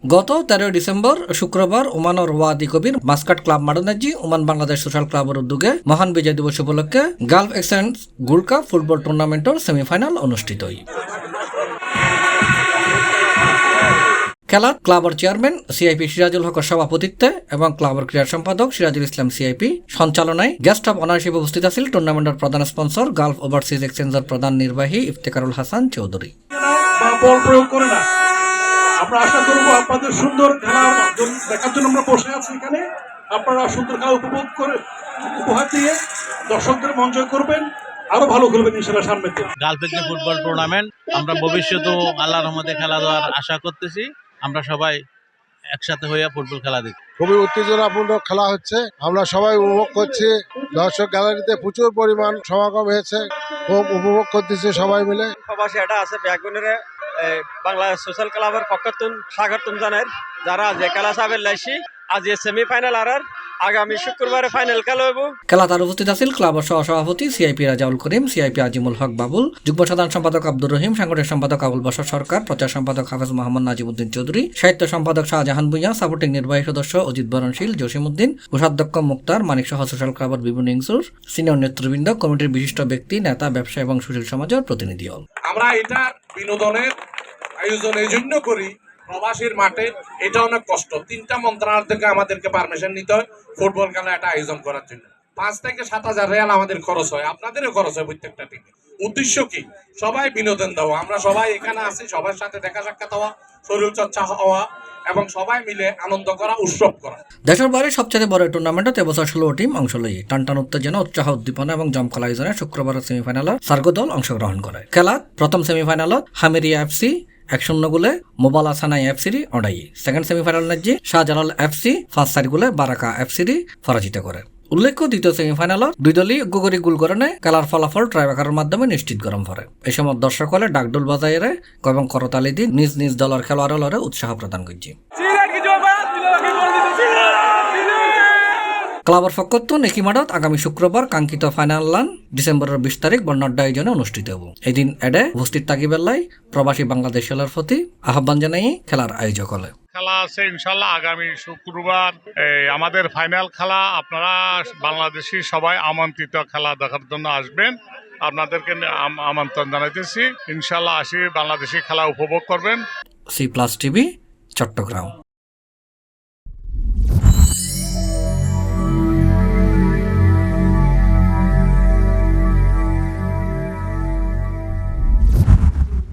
গত 13 ডিসেম্বর শুক্রবার ওমানের ওয়াদি কবির মাস্কাট ক্লাব মাডনাজি ওমান বাংলাদেশ সোশ্যাল ক্লাবের উদ্যোগে মহান বিজয় দিবস উপলক্ষে Gulf excellence gold cup football টুর্নামেন্টের সেমিফাইনাল অনুষ্ঠিত হয়। খেলাত ক্লাবের চেয়ারম্যান সিআইপি সিরাজুল হকের সভাপতিত্বে এবং ক্লাবের ক্রীড়া সম্পাদক সিরাজুল ইসলাম সিআইপি সঞ্চালনায় গেস্ট অব অনারশিপ উপস্থিত আছিল টুর্নামেন্টের প্রধান স্পন্সর গালফ ওভারসিজ এক্সচেঞ্জের প্রধান নির্বাহী ইফতেখারুল হাসান চৌধুরী। আমরা আশা করবো আপনাদের সুন্দর খেলা দেখার জন্য আমরা বসে আছি এখানে। আপনারা সুন্দর খেলা উপভোগ করে উপহার দিয়ে দর্শকদের মন জয় করবেন, আরো ভালো করবেন ইনশাআল্লাহ সামনে। গালফের যে ফুটবল টুর্নামেন্ট আমরা ভবিষ্যতেও আল্লাহর রহমতে খেলা দেওয়ার আশা করতেছি। আমরা সবাই একসাথে হইয়া ফুটবল খেলা দেখি। খুবই উত্তেজনাপূর্ণ খেলা হচ্ছে, আমরা সবাই উপভোগ করছি। দর্শক গ্যালারিতে প্রচুর পরিমাণ সমাগম হয়েছে, খুব উপভোগ করতেছি সবাই মিলে। প্রবাসী এটা আছে ব্যাগুনের বাংলাদেশ সোশ্যাল ক্লাবের পক্ষতুন স্বাগতম জানাই। যারা যে খেলা চাবেন লাইছি আজ সেমিফাইনাল আর আগামী শুক্রবারে ফাইনাল খেলা হইব। খেলাত আর উপস্থিত আছিল ক্লাবের সহসভাপতি সিআইপি রাজাউল করিম, সিআইপি আজিমুল হক বাবুল, যুগ্ম সাধারণ সম্পাদক আব্দুর রহিম, সাংগঠনিক সম্পাদক আবুল বাশার সরকার, প্রচার সম্পাদক হাফেজ মোহাম্মদ নাজিমুদ্দিন চৌধুরী, সাহিত্য সম্পাদক শাহজাহান ভুঁইয়া, সাপোর্টিং নির্বাহী সদস্য অজিত বরণশীল, জসিমউদ্দিন, কোষাধ্যক্ষ মুক্তার মানিক সহ সোশ্যাল ক্লাবের বিভিন্ন ইনসুর সিনিয়র নেতৃবৃন্দ, কমিটির বিশিষ্ট ব্যক্তি, নেতা, ব্যবসা এবং সুশীল সমাজের প্রতিনিধি। আমরা এটা বিনোদনের আয়োজন এই জন্য করি, প্রবাসীর মাঠে এটা অনেক কষ্ট। 3টা মন্ত্রণালয় থেকে আমাদেরকে পারমিশন নিতে হয় ফুটবল খেলা এটা আয়োজন করার জন্য। 5 থেকে 7,000 রিয়াল আমাদের খরচ হয়, আপনাদেরও খরচ হয় প্রত্যেকটা টিমে। উদ্দেশ্য কি? সবাই বিনোদন দেওয়া। আমরা সবাই এখানে আছি, সবার সাথে দেখা সাক্ষাৎ হওয়া, শরীর চর্চা হওয়া এবং সবাই মিলে আনন্দ করা, উৎসব করা। দেশের বাইরে সবচেয়ে বড় টুর্নামেন্টে এবছর 16 টিম অংশ লয়। টানটান উত্তেজনা, উৎসাহ, উদ্দীপনা এবং জমকালো আয়োজনে শুক্রবারের সেমিফাইনালত সার্গো দল অংশগ্রহণ করে। খেলাত প্রথম সেমিফাইনালত হামেরিয়া এফসি 1-0 গোলে মোবালা সানাই এফসিরি অডাই। সেকেন্ড সেমিফাইনাল ম্যাচে শাহজালাল এফসি ফার্স্ট সাইড গোলে বারাকা এফসিরি পরাজিত করে। উল্লেখ্য দ্বিতীয় সেমিফাইনালত দুই দলই গোগরি গোল করে খেলার ফলাফল ট্রাইব্রেকারের মাধ্যমে নিশ্চিত গরম করে। এই সময় দর্শক হলে ডাকডোল বাজাইরে এবং করতালি দিয়ে নিজ নিজ দলের খেলোয়াড়ের উৎসাহ প্রদান করছে। ক্লাবের পক্ষতুন একই মাঠত আগামী শুক্রবার কাঙ্ক্ষিত ফাইনাল লান ডিসেম্বরের 20 তারিখ বর্ণাঢ্য আয়োজনে অনুষ্ঠিত হব। এদিন এডে উপস্থিত থাকিবেলাই প্রবাসী বাংলাদেশ খেলার প্রতি আহ্বান জানাই খেলার আয়োজক হলে। খেলা আছে ইনশাল্লাহ আগামী শুক্রবার আমাদের ফাইনাল খেলা। আপনারা বাংলাদেশি সবাই আমন্ত্রিত খেলা দেখার জন্য আসবেন, আপনাদেরকে আমন্ত্রণ জানাইতেছি। ইনশাল্লাহ আসি বাংলাদেশি খেলা উপভোগ করবেন। C+ TV, Chittagong.